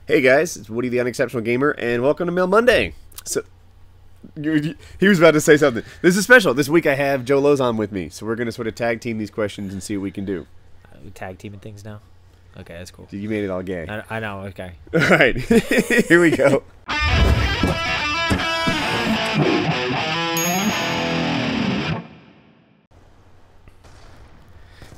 Hey guys, it's Woody the Unexceptional Gamer, and welcome to Mail Monday. So, he was about to say something. This is special. This week I have Joe Lowe's on with me, so we're going to sort of tag team these questions and see what we can do. We tag teaming things now? Okay, that's cool. You made it all gay. I know, okay. All right, here we go.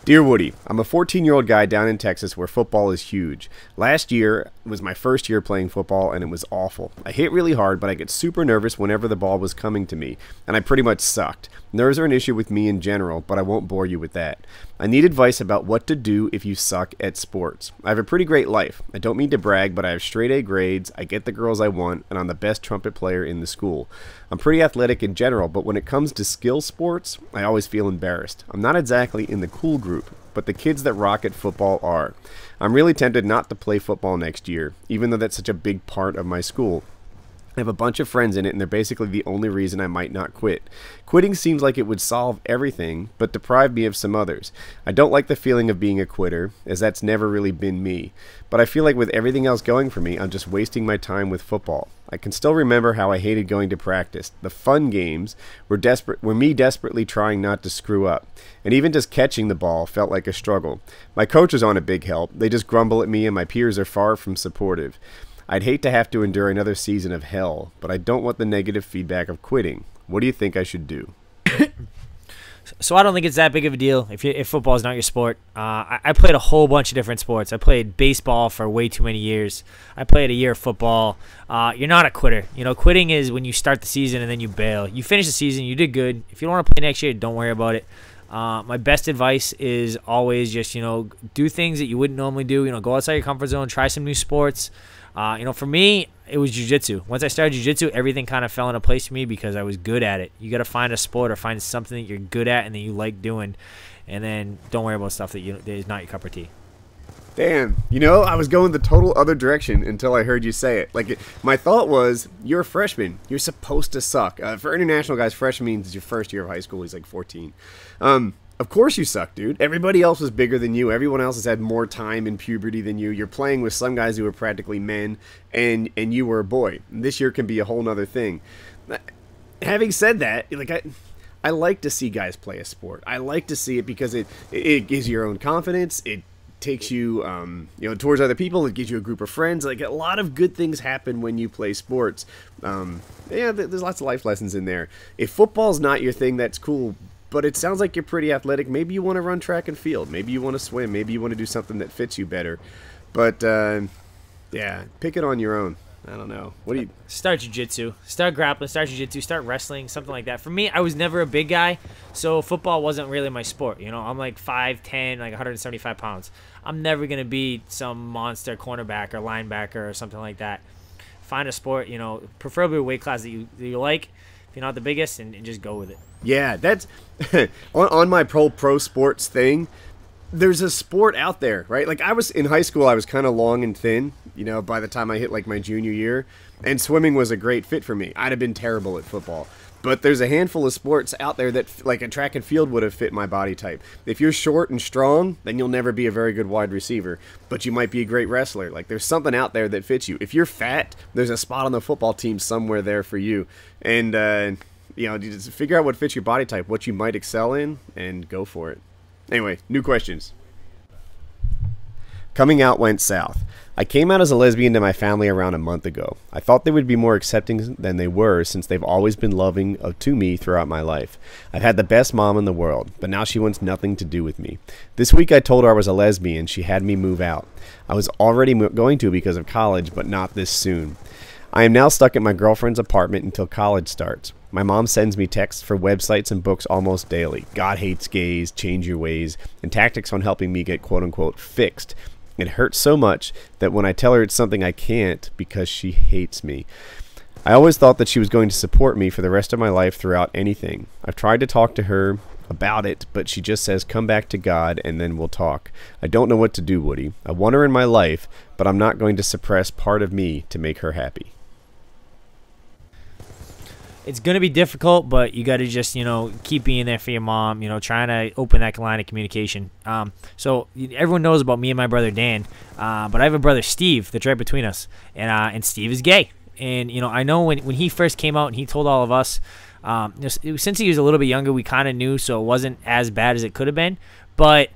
Dear Woody, I'm a 14-year-old guy down in Texas where football is huge. Last year was my first year playing football, and it was awful. I hit really hard, but I get super nervous whenever the ball was coming to me, and I pretty much sucked. Nerves are an issue with me in general, but I won't bore you with that. I need advice about what to do if you suck at sports. I have a pretty great life. I don't mean to brag, but I have straight A grades, I get the girls I want, and I'm the best trumpet player in the school. I'm pretty athletic in general, but when it comes to skill sports, I always feel embarrassed. I'm not exactly in the cool group, but the kids that rock at football are. I'm really tempted not to play football next year, even though that's such a big part of my school. I have a bunch of friends in it, and they're basically the only reason I might not quit. Quitting seems like it would solve everything, but deprive me of some others. I don't like the feeling of being a quitter, as that's never really been me. But I feel like with everything else going for me, I'm just wasting my time with football. I can still remember how I hated going to practice. The fun games were me desperately trying not to screw up. And even just catching the ball felt like a struggle. My coaches aren't a big help. They just grumble at me, and my peers are far from supportive. I'd hate to have to endure another season of hell, but I don't want the negative feedback of quitting. What do you think I should do? So I don't think it's that big of a deal if football is not your sport. I played a whole bunch of different sports. I played baseball for way too many years. I played a year of football. You're not a quitter. You know, quitting is when you start the season and then you bail. You finish the season, you did good. If you don't want to play next year, don't worry about it. My best advice is always just, do things that you wouldn't normally do. Go outside your comfort zone, try some new sports. For me, it was jiu-jitsu. Once I started jiu-jitsu, everything kind of fell into place for me because I was good at it. You got to find a sport or find something that you're good at and that you like doing, and then don't worry about stuff that is not your cup of tea. Damn, I was going the total other direction until I heard you say it. My thought was, you're a freshman. You're supposed to suck. For international guys, freshman means it's your first year of high school. He's like 14. Of course you suck, dude. Everybody else was bigger than you. Everyone else has had more time in puberty than you. You're playing with some guys who are practically men, and you were a boy. This year can be a whole nother thing. Having said that, I like to see guys play a sport. I like to see it because it gives you your own confidence. It takes you, towards other people. It gives you a group of friends. A lot of good things happen when you play sports. There's lots of life lessons in there. If football's not your thing, that's cool. But it sounds like you're pretty athletic. Maybe you want to run track and field. Maybe you want to swim. Maybe you want to do something that fits you better. But, pick it on your own. I don't know. What do you... Start jiu-jitsu. Start grappling. Start jiu-jitsu. Start wrestling. Something like that. For me, I was never a big guy, so football wasn't really my sport. I'm like 5'10", like 175 pounds. I'm never going to be some monster cornerback or linebacker or something like that. Find a sport, preferably a weight class that you like. If you're not the biggest, and just go with it. Yeah, that's on my pro sports thing. There's a sport out there, right? I was in high school, I was kind of long and thin, by the time I hit my junior year, and swimming was a great fit for me. I'd have been terrible at football. But there's a handful of sports out there that, a track and field would have fit my body type. If you're short and strong, then you'll never be a very good wide receiver. But you might be a great wrestler. There's something out there that fits you. If you're fat, there's a spot on the football team somewhere there for you. And, you just figure out what fits your body type, what you might excel in, and go for it. Anyway, new questions. Coming out went south. I came out as a lesbian to my family around a month ago. I thought they would be more accepting than they were since they've always been loving to me throughout my life. I've had the best mom in the world, but now she wants nothing to do with me. This week I told her I was a lesbian. She had me move out. I was already going to because of college, but not this soon. I am now stuck at my girlfriend's apartment until college starts. My mom sends me texts for websites and books almost daily. God hates gays, change your ways, and tactics on helping me get quote-unquote fixed. It hurts so much that when I tell her it's something I can't because she hates me. I always thought that she was going to support me for the rest of my life throughout anything. I've tried to talk to her about it, but she just says, come back to God and then we'll talk. I don't know what to do, Woody. I want her in my life, but I'm not going to suppress part of me to make her happy. it's gonna be difficult, but you got to just keep being there for your mom. Trying to open that line of communication. So everyone knows about me and my brother Dan, but I have a brother Steve that's right between us, and Steve is gay. And I know when he first came out and he told all of us, since he was a little bit younger, we kind of knew, so it wasn't as bad as it could have been. But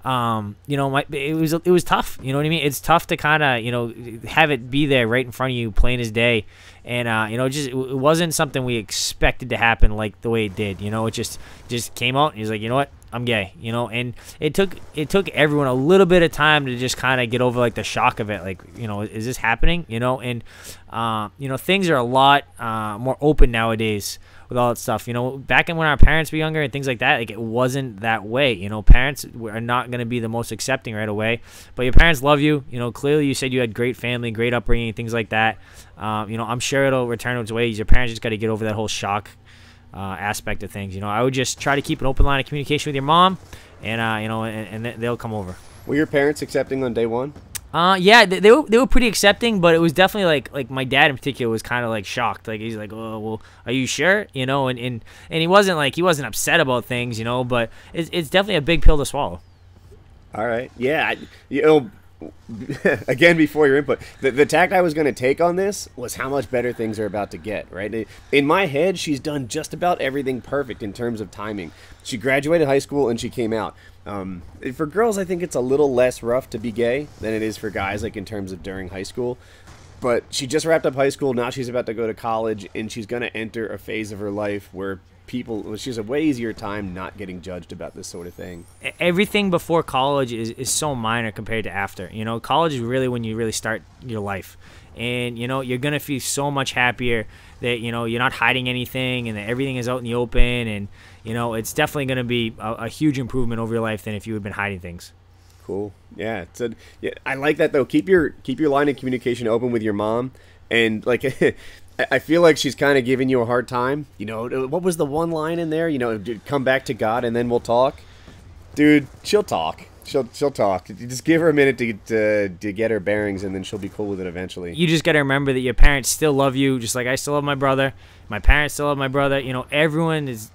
it was tough. You know what I mean? It's tough to kind of have it be there right in front of you, plain as day. And it wasn't something we expected to happen like the way it did. It just came out, and he's like, you know what, I'm gay. And it took everyone a little bit of time to just kind of get over like the shock of it. Like, is this happening? And things are a lot more open nowadays with all that stuff. Back when our parents were younger and things like that, like it wasn't that way. Parents are not going to be the most accepting right away, but your parents love you. Clearly you said you had great family, great upbringing, things like that. I'm sure it'll return its ways. Your parents just got to get over that whole shock aspect of things. I would just try to keep an open line of communication with your mom, and and they'll come over. Were your parents accepting on day one? Yeah, they were pretty accepting, but it was definitely like my dad in particular was kind of like shocked. Like he's like, oh well, are you sure? And he wasn't upset about things, but it's definitely a big pill to swallow. All right, yeah, again, before your input, the tact I was going to take on this was how much better things are about to get, right? In my head, she's done just about everything perfect in terms of timing. She graduated high school and she came out. For girls, I think it's a little less rough to be gay than it is for guys, like in terms of during high school. But she just wrapped up high school, now she's about to go to college, and she's going to enter a phase of her life where she has a way easier time not getting judged about this sort of thing. Everything before college is so minor compared to after. College is really when you really start your life. And, you're going to feel so much happier that, you're not hiding anything and that everything is out in the open. And, it's definitely going to be a huge improvement over your life than if you had been hiding things. Cool. Yeah. Yeah, I like that, though. Keep your line of communication open with your mom. And, like, I feel like she's kind of giving you a hard time. What was the one line in there? Come back to God and then we'll talk. Dude, she'll talk. She'll talk. You just give her a minute to get her bearings, and then she'll be cool with it eventually. You just got to remember that your parents still love you, just like I still love my brother. My parents still love my brother. Everyone is,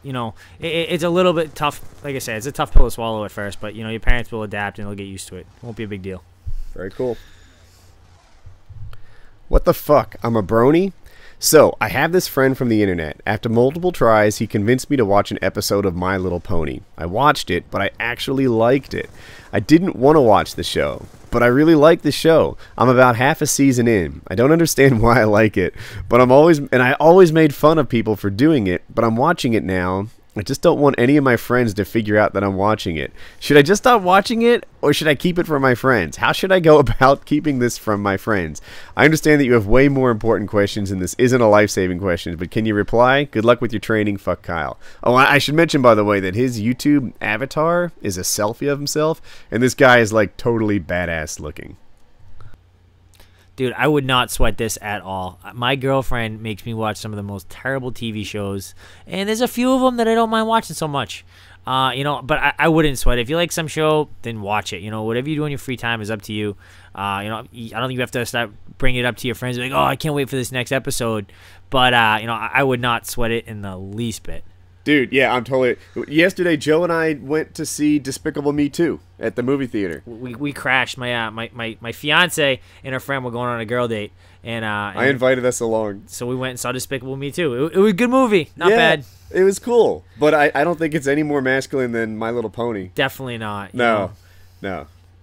it's a little bit tough. Like I said, it's a tough pill to swallow at first, but, your parents will adapt and they'll get used to it. It won't be a big deal. Very cool. What the fuck? I'm a brony? So, I have this friend from the internet. After multiple tries, he convinced me to watch an episode of My Little Pony. I watched it, but I actually liked it. I didn't want to watch the show, but I really like the show. I'm about half a season in. I don't understand why I like it, but I always made fun of people for doing it, but I'm watching it now. I just don't want any of my friends to figure out that I'm watching it. Should I just stop watching it, or should I keep it from my friends? How should I go about keeping this from my friends? I understand that you have way more important questions, and this isn't a life-saving question, but can you reply? Good luck with your training. Fuck Kyle. Oh, I should mention, by the way, that his YouTube avatar is a selfie of himself, and this guy is, like, totally badass looking. Dude, I would not sweat this at all. My girlfriend makes me watch some of the most terrible TV shows, and there's a few of them that I don't mind watching so much. But I wouldn't sweat it. If you like some show, then watch it. Whatever you do in your free time is up to you. I don't think you have to start bringing it up to your friends like, oh, I can't wait for this next episode. But, I would not sweat it in the least bit. Dude, yeah, I'm totally... Yesterday, Joe and I went to see Despicable Me 2 at the movie theater. We crashed. My fiance and her friend were going on a girl date. And I invited us along. So we went and saw Despicable Me 2. It was a good movie. Not bad. It was cool. But I don't think it's any more masculine than My Little Pony. Definitely not. No.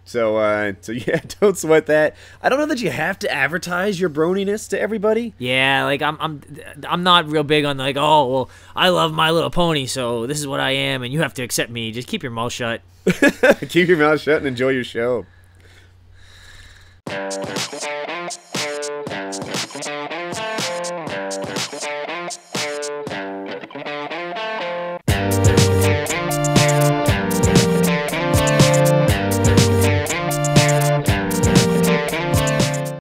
So yeah, don't sweat that. I don't know that you have to advertise your broniness to everybody. Yeah, like I'm not real big on like, oh well, I love My Little Pony, so this is what I am, and you have to accept me. Just keep your mouth shut. Keep your mouth shut and enjoy your show.